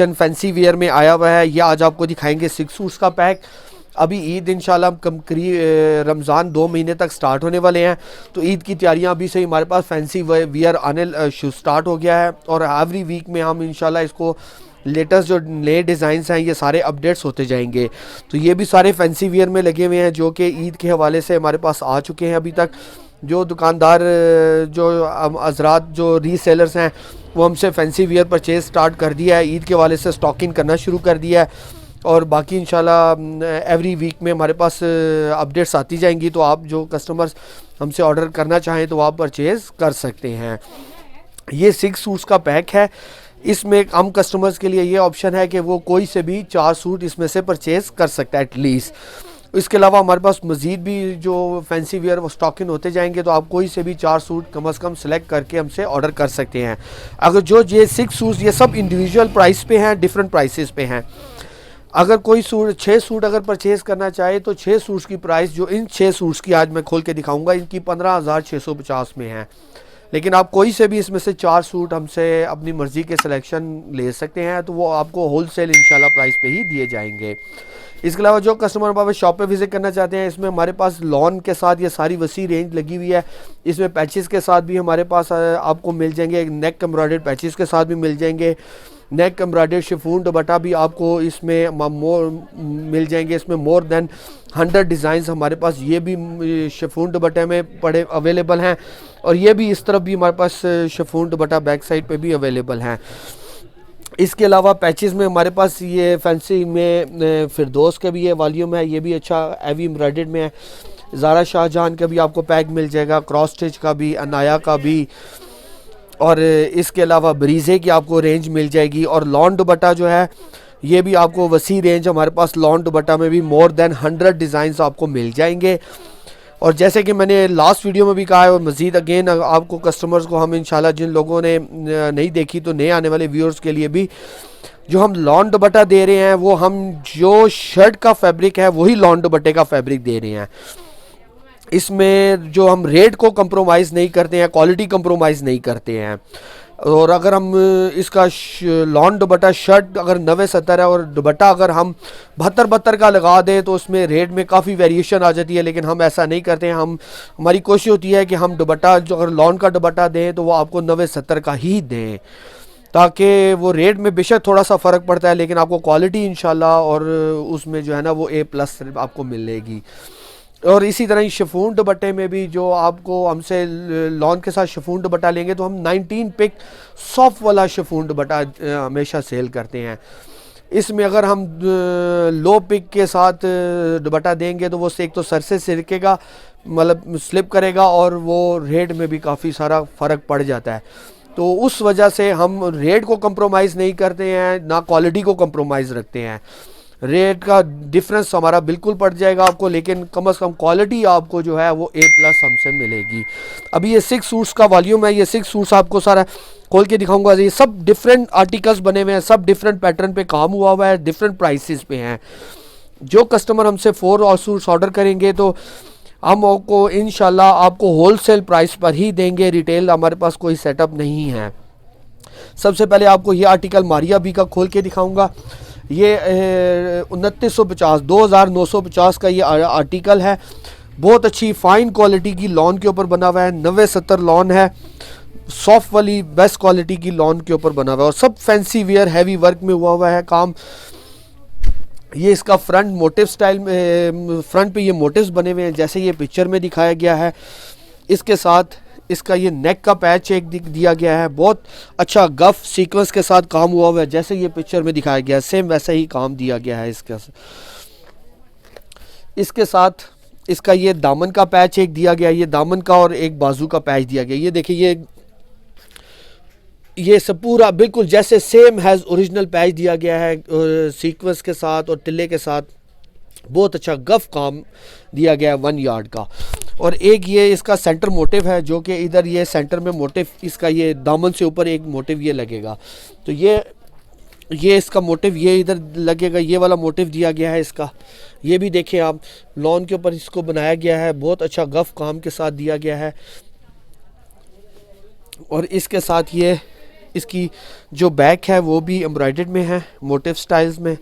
Fancy where में आया हुआ है। ये आज आपको दिखाएंगे 6 सूट्स का पैक। अभी ईद इंशाल्लाह रमज़ान 2 महीने तक स्टार्ट होने वाले हैं, तो ईद की तैयारियां अभी से ही हमारे पास फैंसी वेयर आने स्टार्ट हो गया है। और एवरी वीक में हम इंशाल्लाह इसको लेटेस्ट जो नए डिज़ाइंस हैं ये सारे अपडेट्स होते जाएंगे। तो ये भी सारे फैंसी वेयर में लगे हुए हैं जो कि ईद के हवाले से हमारे पास आ चुके हैं। अभी तक जो दुकानदार जो हज़रात जो रीसेलर्स हैं वो हमसे फैंसी वेयर परचेज़ स्टार्ट कर दिया है, ईद के हवाले से स्टॉकिंग करना शुरू कर दिया है। और बाकी इंशाल्लाह एवरी वीक में हमारे पास अपडेट्स आती जाएंगी, तो आप जो कस्टमर्स हमसे ऑर्डर करना चाहें तो आप परचेज़ कर सकते हैं। ये 6 सूट्स का पैक है। इसमें हम कस्टमर्स के लिए ये ऑप्शन है कि वो कोई से भी 4 सूट इसमें से परचेज़ कर सकता है एटलीस्ट। इसके अलावा हमारे पास मज़ीद भी जो फैंसी वेयर वो स्टॉकिंग होते जाएंगे, तो आप कोई से भी 4 सूट कम से कम सेलेक्ट करके हमसे ऑर्डर कर सकते हैं। अगर जो ये 6 सूट्स ये सब इंडिविजुअल प्राइस पे हैं, डिफरेंट प्राइसेस पे हैं। अगर कोई 6 सूट अगर परचेज़ करना चाहे तो 6 सूट्स की प्राइस जो इन 6 सूट्स की आज मैं खोल के दिखाऊंगा इनकी 15,650 में है। लेकिन आप कोई से भी इसमें से 4 सूट हमसे अपनी मर्ज़ी के सिलेक्शन ले सकते हैं, तो वो आपको होलसेल इंशाल्लाह प्राइस पे ही दिए जाएंगे। इसके अलावा जो कस्टमर हमारे शॉप पे विज़िट करना चाहते हैं, इसमें हमारे पास लॉन के साथ ये सारी वसी रेंज लगी हुई है। इसमें पैचेस के साथ भी हमारे पास आपको मिल जाएंगे, नेक एम्ब्रॉयडर्ड पैचेस के साथ भी मिल जाएंगे। नेक एम्ब्रॉयडर्ड शिफॉन दुपट्टा भी आपको इसमें मिल जाएंगे। इसमें मोर देन 100 डिज़ाइंस हमारे पास ये भी शिफॉन दुपट्टे में पड़े अवेलेबल हैं। और ये भी इस तरफ भी हमारे पास शिफॉन दुपट्टा बैक साइड पे भी अवेलेबल हैं। इसके अलावा पैचेस में हमारे पास ये फैंसी में फिरदौस का भी ये वॉल्यूम है, ये भी अच्छा हैवी एम्ब्रॉयडर्ड में है। ज़ारा शाहजहान का भी आपको पैक मिल जाएगा, क्रॉस स्टिच का भी, अनाया का भी। और इसके अलावा ब्रीज़े की आपको रेंज मिल जाएगी। और लॉन दुपट्टा जो है ये भी आपको वसी रेंज हमारे पास लॉन दुपट्टा में भी मोर देन 100 डिज़ाइंस आपको मिल जाएंगे। और जैसे कि मैंने लास्ट वीडियो में भी कहा है और मज़ीद अगेन आपको कस्टमर्स को हम इंशाल्लाह जिन लोगों ने नहीं देखी तो नए आने वाले व्यूअर्स के लिए भी जो हम लॉन दुपट्टा दे रहे हैं वो हम जो शर्ट का फैब्रिक है वही लॉन दुपट्टे का फैब्रिक दे रहे हैं। इसमें जो हम रेट को कंप्रोमाइज़ नहीं करते हैं, क्वालिटी कंप्रोमाइज़ नहीं करते हैं। और अगर हम इसका लॉन दुपट्टा शर्ट अगर 90-70 है और दुपट्टा अगर हम 72 का लगा दें तो उसमें रेट में काफ़ी वेरिएशन आ जाती है, लेकिन हम ऐसा नहीं करते हैं। हमारी कोशिश होती है कि हम दुपट्टा जो अगर लॉन का दुपट्टा दें तो वो आपको 90-70 का ही दें, ताकि वो रेट में बेशक थोड़ा सा फ़र्क पड़ता है लेकिन आपको क्वालिटी इंशाल्लाह और उसमें जो है ना वो A+ आपको मिलेगी। और इसी तरह ही शिफॉन दुपट्टे में भी जो आपको हमसे लॉन के साथ शिफॉन दुपट्टा लेंगे तो हम 19 पिक सॉफ्ट वाला शिफॉन दुपट्टा हमेशा सेल करते हैं। इसमें अगर हम लो पिक के साथ दुपट्टा देंगे तो वो एक तो सर से सिरकेगा, मतलब स्लिप करेगा, और वो रेट में भी काफ़ी सारा फ़र्क पड़ जाता है। तो उस वजह से हम रेट को कंप्रोमाइज़ नहीं करते हैं, ना क्वालिटी को कंप्रोमाइज़ रखते हैं। रेट का डिफरेंस हमारा बिल्कुल पड़ जाएगा आपको, लेकिन कम से कम क्वालिटी आपको जो है वो A+ हमसे मिलेगी। अभी ये 6 सूट्स का वॉल्यूम है, ये 6 सूट्स आपको सारा खोल के दिखाऊंगा। ये सब डिफरेंट आर्टिकल्स बने हुए हैं, सब डिफरेंट पैटर्न पे काम हुआ हुआ है, डिफरेंट प्राइसेस पे हैं। जो कस्टमर हमसे 4 सूट्स ऑर्डर करेंगे तो हम आपको इंशाल्लाह आपको होलसेल प्राइस पर ही देंगे, रिटेल हमारे पास कोई सेटअप नहीं है। सबसे पहले आपको ये आर्टिकल मारिया बी का खोल के दिखाऊंगा। ये 2950 का ये आर्टिकल है। बहुत अच्छी फ़ाइन क्वालिटी की लॉन के ऊपर बना हुआ है, 90-70 लॉन है, सॉफ्ट वाली बेस्ट क्वालिटी की लॉन के ऊपर बना हुआ है और सब फैंसी वेयर हैवी वर्क में हुआ हुआ है काम। ये इसका फ्रंट मोटिव स्टाइल में, फ्रंट पे ये मोटिव्स बने हुए हैं जैसे ये पिक्चर में दिखाया गया है। इसके साथ इसका ये नेक का पैच एक दिया गया है, बहुत अच्छा गफ सीक्वेंस के साथ काम हुआ हुआ है जैसे ये पिक्चर में दिखाया गया है, सेम वैसा ही काम दिया गया है इसके साथ इसका ये दामन का पैच एक दिया गया है, ये दामन का और एक बाजू का पैच दिया गया। ये देखिए ये सब पूरा बिल्कुल जैसे सेम हैज़ ओरिजिनल पैच दिया गया है सीक्वेंस के साथ और टिल्ले के साथ। बहुत अच्छा गफ काम दिया गया है 1 यार्ड का। और एक ये इसका सेंटर मोटिव है जो कि इधर ये सेंटर में मोटिव इसका ये दामन से ऊपर एक मोटिव ये लगेगा, तो ये इसका मोटिव ये इधर लगेगा, ये वाला मोटिव दिया गया है इसका। ये भी देखें आप, लॉन के ऊपर इसको बनाया गया है, बहुत अच्छा गफ काम के साथ दिया गया है। और इसके साथ ये इसकी जो बैक है वो भी एम्ब्रॉयडर्ड में है, मोटिव स्टाइल्स में।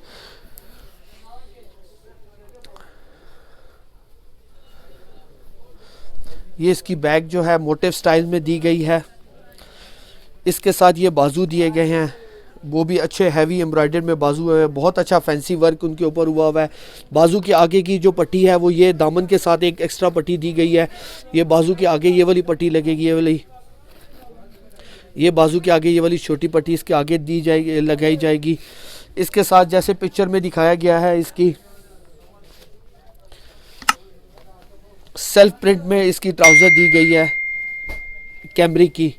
ये इसकी बैक जो है मोटिव स्टाइल में दी गई है। इसके साथ ये बाजू दिए गए हैं, वो भी अच्छे हैवी एम्ब्रॉयडर्ड में बाजू है, बहुत अच्छा फैंसी वर्क उनके ऊपर हुआ है। बाजू के आगे की जो पट्टी है वो ये दामन के साथ एक एक्स्ट्रा पट्टी दी गई है। ये बाजू के आगे ये वाली पट्टी लगेगी, ये वाली, ये बाजू के आगे ये वाली छोटी पट्टी इसके आगे दी जाएगी, लगाई जाएगी। इसके साथ जैसे पिक्चर में दिखाया गया है, इसकी सेल्फ प्रिंट में इसकी ट्राउज़र दी गई है कैमरिक की,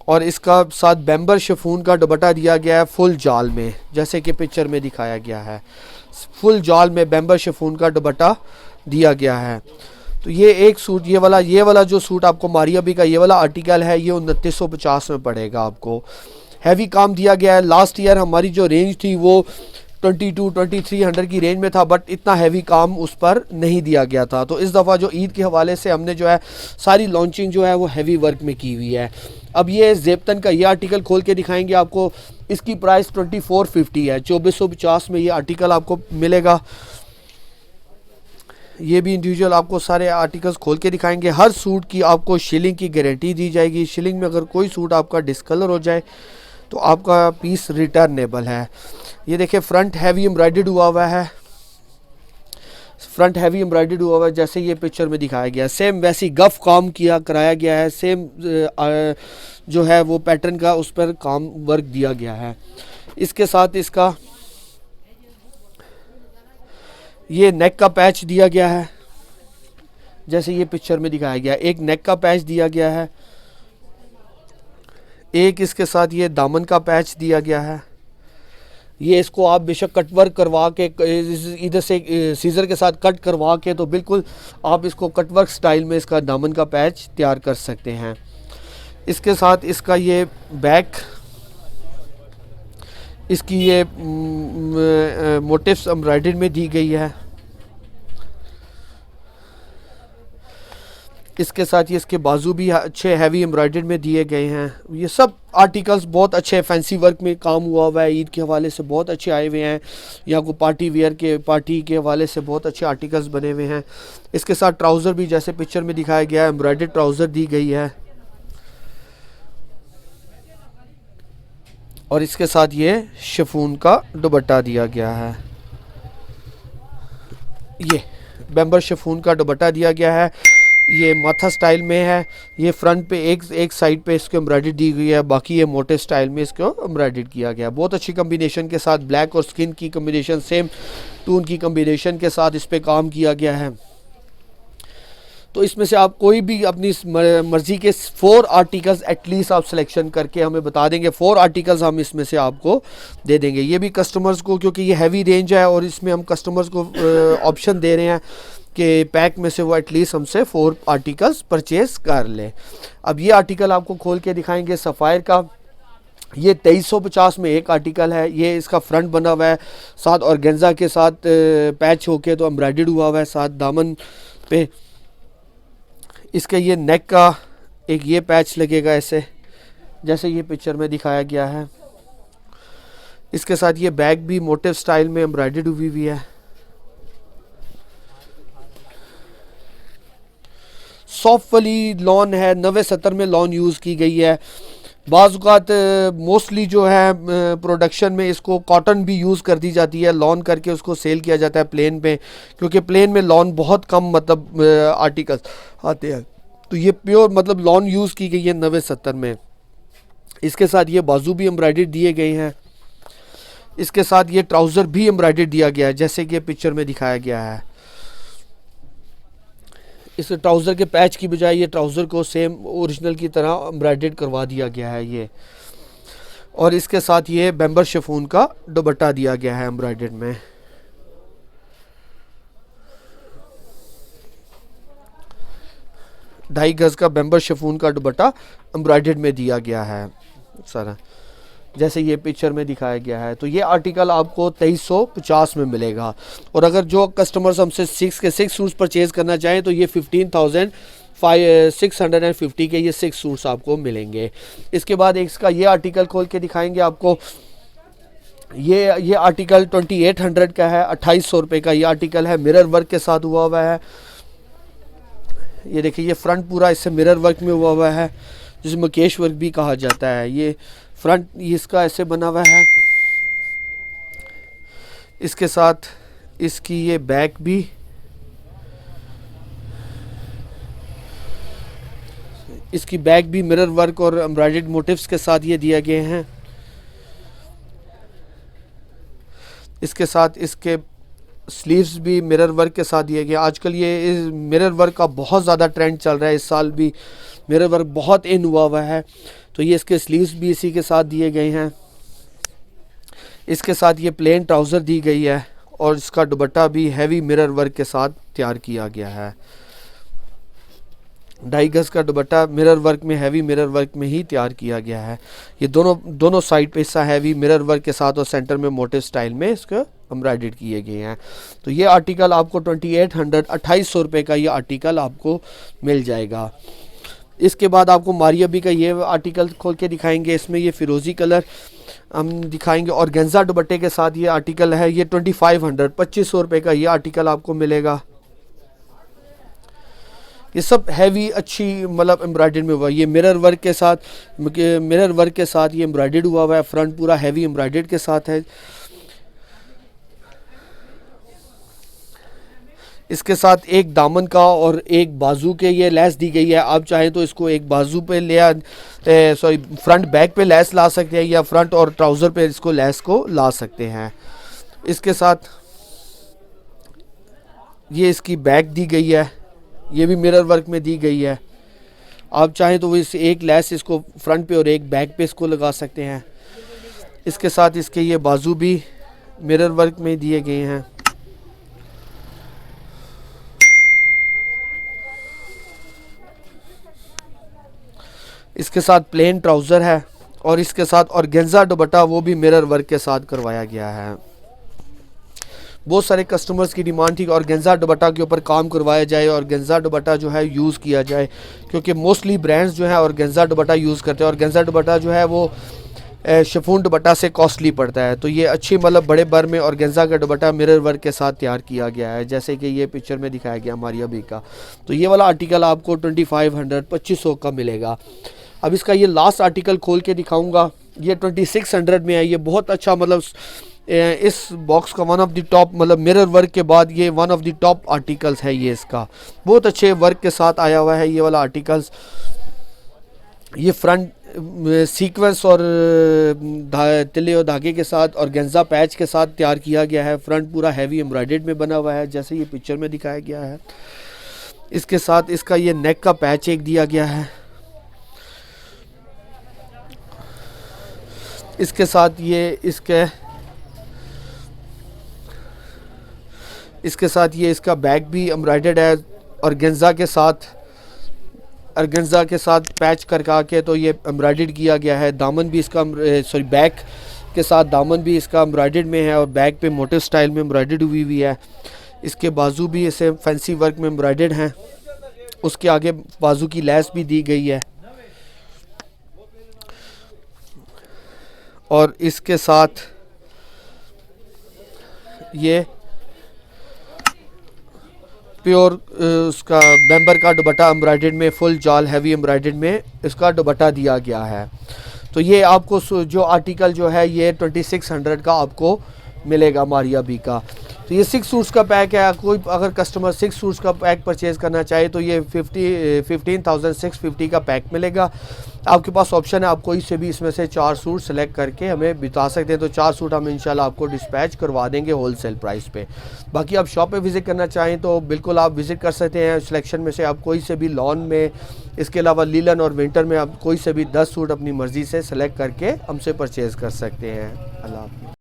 और इसका साथ बैम्बर शिफॉन का दुपट्टा दिया गया है फुल जाल में, जैसे कि पिक्चर में दिखाया गया है। फुल जाल में बैम्बर शिफॉन का दुपट्टा दिया गया है। तो ये एक सूट, ये वाला जो सूट आपको मारिया बी का ये वाला आर्टिकल है, ये 2950 में पड़ेगा आपको। हैवी काम दिया गया है। लास्ट ईयर हमारी जो रेंज थी वो 2200-2300 की रेंज में था, बट इतना हैवी काम उस पर नहीं दिया गया था। तो इस दफ़ा जो ईद के हवाले से हमने जो है सारी लॉन्चिंग जो है वो हैवी वर्क में की हुई है। अब ये ज़ेबतन का ये आर्टिकल खोल के दिखाएंगे आपको। इसकी प्राइस 2450 है, 2450 में ये आर्टिकल आपको मिलेगा। ये भी इंडिविजुअल आपको सारे आर्टिकल्स खोल के दिखाएंगे। हर सूट की आपको शिलिंग की गारंटी दी जाएगी। शिलिंग में अगर कोई सूट आपका डिस्कलर हो जाए तो आपका पीस रिटर्नेबल है। ये देखिए फ्रंट हैवी एम्ब्रॉयडर्ड हुआ है, फ्रंट हैवी एम्ब्रॉयडर्ड हुआ है जैसे ये पिक्चर में दिखाया गया है। सेम वैसी गफ काम कराया गया है। सेम जो है वो पैटर्न का उस पर काम वर्क दिया गया है। इसके साथ इसका ये नेक का पैच दिया गया है, जैसे ये पिक्चर में दिखाया गया है। एक नेक का पैच दिया गया है, एक इसके साथ ये दामन का पैच दिया गया है। ये इसको आप बेशक कट वर्क करवा के इधर से सीजर के साथ कट करवा के तो बिल्कुल आप इसको कट वर्क स्टाइल में इसका दामन का पैच तैयार कर सकते हैं। इसके साथ इसका ये बैक, इसकी ये मोटिव्स एम्ब्रॉयडरी में दी गई है। इसके साथ ये इसके बाजू भी अच्छे हैवी एम्ब्रॉयडरी में दिए गए हैं। ये सब आर्टिकल्स बहुत अच्छे फैंसी वर्क में काम हुआ है। ईद के हवाले से बहुत अच्छे आए हुए हैं। यहाँ को पार्टी के हवाले से बहुत अच्छे आर्टिकल्स बने हुए हैं। इसके साथ ट्राउज़र भी जैसे पिक्चर में दिखाया गया है, एम्ब्रॉयडरी ट्राउज़र दी गई है। और इसके साथ ये शिफॉन का दुपट्टा दिया गया है। ये बैम्बर शिफॉन का दुपट्टा दिया गया है। ये माथा स्टाइल में है। ये फ्रंट पे एक साइड पे इसको एम्ब्रॉयडरी दी गई है, बाकी ये मोटे स्टाइल में इसको एम्ब्रॉयडरी किया गया है। बहुत अच्छी कम्बिनेशन के साथ, ब्लैक और स्किन की कम्बिनेशन, सेम टून की कम्बिनेशन के साथ इस पे काम किया गया है। तो इसमें से आप कोई भी अपनी मर्ज़ी के 4 आर्टिकल्स एटलीस्ट आप सिलेक्शन करके हमें बता देंगे। 4 आर्टिकल्स हम इसमें से आपको दे देंगे। ये भी कस्टमर्स को, क्योंकि ये हैवी रेंज है और इसमें हम कस्टमर्स को ऑप्शन दे रहे हैं कि पैक में से वो एटलीस्ट हमसे 4 आर्टिकल्स परचेज़ कर लें। अब ये आर्टिकल आपको खोल के दिखाएंगे सफ़ायर का। ये 2350 में एक आर्टिकल है। ये इसका फ्रंट बना हुआ है साथ ऑर्गेन्जा के साथ पैच होके तो एम्ब्रॉयडर्ड हुआ है साथ दामन पे। इसके ये नेक का एक ये पैच लगेगा ऐसे, जैसे ये पिक्चर में दिखाया गया है। इसके साथ ये बैग भी मोटिव स्टाइल में एम्ब्रॉयडर्ड हुई है। सॉफ्ट वाली लॉन है, 90-70 में लॉन यूज़ की गई है। बाज़ मोस्टली जो है प्रोडक्शन में इसको कॉटन भी यूज़ कर दी जाती है, लॉन करके उसको सेल किया जाता है प्लेन पे, क्योंकि प्लेन में लॉन बहुत कम मतलब आर्टिकल्स आते हैं। तो ये प्योर मतलब लॉन यूज़ की गई है 90-70 में। इसके साथ ये बाजू भी एम्ब्रॉयडरी दिए गए हैं। इसके साथ ये ट्राउज़र भी एम्ब्रॉयडरी दिया गया है, जैसे कि पिक्चर में दिखाया गया है। इस ट्राउज़र के पैच की बजाय ये ट्राउज़र को सेम ओरिजिनल की तरह एम्ब्रॉयडर्ड करवा दिया गया है ये। और इसके साथ ये बैम्बर शिफॉन का दुपट्टा दिया गया है एम्ब्रॉयडर्ड में। 2.5 गज का बैम्बर शिफॉन का दुपट्टा एम्ब्रॉयडर्ड में दिया गया है सारा, जैसे ये पिक्चर में दिखाया गया है। तो ये आर्टिकल आपको 2350 में मिलेगा। और अगर जो कस्टमर्स हमसे 6 सूट्स परचेज़ करना चाहें तो ये 650 के ये 6 सूट्स आपको मिलेंगे। इसके बाद एक इसका ये आर्टिकल खोल के दिखाएंगे आपको। ये आर्टिकल 2800 का है, 2800 रुपये का ये आर्टिकल है, मिरर वर्क के साथ हुआ है। ये देखिए ये फ्रंट पूरा इससे मिरर वर्क में हुआ है, जिसे मुकेश वर्क भी कहा जाता है। ये फ्रंट इसका ऐसे बना हुआ है। इसके साथ इसकी ये बैक भी, इसकी बैक भी मिरर वर्क और एम्ब्रॉयडर्ड मोटिव्स के साथ ये दिए गए हैं। इसके साथ इसके स्लीव्स भी मिरर वर्क के साथ दिए गए। आजकल ये इस मिरर वर्क का बहुत ज़्यादा ट्रेंड चल रहा है, इस साल भी मिरर वर्क बहुत इन हुआ है। तो ये इसके स्लीव्स भी इसी के साथ दिए गए हैं। इसके साथ ये प्लेन ट्राउज़र दी गई है और इसका दुपट्टा भी हैवी मिरर वर्क के साथ तैयार किया गया है। 2.5 गज का दुपट्टा मिरर वर्क में, हैवी मिरर वर्क में ही तैयार किया गया है। ये दोनों साइड पे हिस्सा हैवी मिरर वर्क के साथ और सेंटर में मोटिव स्टाइल में इसको एम्ब्रॉयडर्ड किए गए हैं। तो ये आर्टिकल आपको 2800 रुपये का ये आर्टिकल आपको मिल जाएगा। इसके बाद आपको मारिया बी का ये आर्टिकल खोल के दिखाएंगे। इसमें ये फिरोज़ी कलर हम दिखाएंगे और गेंजा दुपट्टे के साथ ये आर्टिकल है। ये 2500 रुपये का ये आर्टिकल आपको मिलेगा। ये सब हैवी अच्छी मतलब एम्ब्रॉयडर्ड में हुआ। ये मिरर वर्क के साथ ये एम्ब्रॉयडर्ड हुआ है। फ्रंट पूरा हैवी एम्ब्रॉयडर्ड के साथ है। इसके साथ एक दामन का और एक बाजू के ये लेस दी गई है। आप चाहें तो इसको एक बाजू पे फ्रंट बैक पे लेस ला सकते हैं या फ्रंट और ट्राउज़र पे इसको लेस को ला सकते हैं। इसके साथ ये इसकी बैक दी गई है, ये भी मिरर वर्क में दी गई है। आप चाहें तो इस एक लेस इसको फ्रंट पे और एक बैक पे इसको लगा सकते हैं। इसके साथ इसके ये बाजू भी मिरर वर्क में दिए गए हैं। इसके साथ प्लेन ट्राउज़र है और इसके साथ और गेंजा दुपट्टा वो भी मिरर वर्क के साथ करवाया गया है। बहुत सारे कस्टमर्स की डिमांड थी और गेंजा दुपट्टा के ऊपर काम करवाया जाए और गेंजा दुपट्टा जो है यूज़ किया जाए, क्योंकि मोस्टली ब्रांड्स जो है और गेंजा दुपट्टा यूज़ करते हैं और गेंजा दुपट्टा जो है वो शिफॉन दुपट्टा से कॉस्टली पड़ता है। तो ये अच्छी मतलब बड़े बर में और गेंजा का दुपट्टा मिरर वर्क के साथ तैयार किया गया है, जैसे कि ये पिक्चर में दिखाया गया मारिया बी का। तो ये वाला आर्टिकल आपको 2500 का मिलेगा। अब इसका ये लास्ट आर्टिकल खोल के दिखाऊंगा। ये 2600 में है। ये बहुत अच्छा मतलब इस बॉक्स का वन ऑफ द टॉप मतलब मिरर वर्क के बाद ये one of the top articles है। ये इसका बहुत अच्छे वर्क के साथ आया हुआ है ये वाला आर्टिकल्स। ये फ्रंट सीक्वेंस और तिले और धागे के साथ और गेंजा पैच के साथ तैयार किया गया है। फ्रंट पूरा हैवी एम्ब्रॉयडर्ड में बना हुआ है, जैसे ये पिक्चर में दिखाया गया है। इसके साथ इसका ये नेक का पैच एक दिया गया है। इसके साथ ये इसके साथ ये इसका बैक भी एम्ब्रॉयडर्ड है और गेंजा के साथ पैच करका के तो ये एम्ब्रॉयडर्ड किया गया है। दामन भी इसका बैक के साथ दामन भी इसका एम्ब्रॉयडर्ड में है और बैक पे मोटिव स्टाइल में एम्ब्रॉयडर्ड हुई है। इसके बाजू भी इसे फैंसी वर्क में एम्ब्रॉयडर्ड हैं। उसके आगे बाजू की लेस भी दी गई है और इसके साथ ये प्योर उसका मेंबर का दुपट्टा एम्ब्रॉयडर्ड में फुल जाल हैवी एम्ब्रॉयडर्ड में इसका दुपट्टा दिया गया है। तो ये आपको जो आर्टिकल जो है ये 2600 का आपको मिलेगा मारिया बी का। तो ये 6 सूट्स का पैक है। कोई अगर कस्टमर 6 सूट्स का पैक परचेज़ करना चाहे तो ये 15,650 का पैक मिलेगा। आपके पास ऑप्शन है, आप कोई से भी इसमें से 4 सूट सेलेक्ट करके हमें बता सकते हैं। तो 4 सूट हम इंशाल्लाह आपको डिस्पैच करवा देंगे होलसेल प्राइस पे। बाकी आप शॉप पे विज़िट करना चाहें तो बिल्कुल आप विज़िट कर सकते हैं। सिलेक्शन में से आप कोई से भी लॉन में, इसके अलावा लीलन और विंटर में आप कोई से भी 10 सूट अपनी मर्ज़ी से सेलेक्ट करके हमसे परचेज़ कर सकते हैं। अल्लाह हाफ़िज़।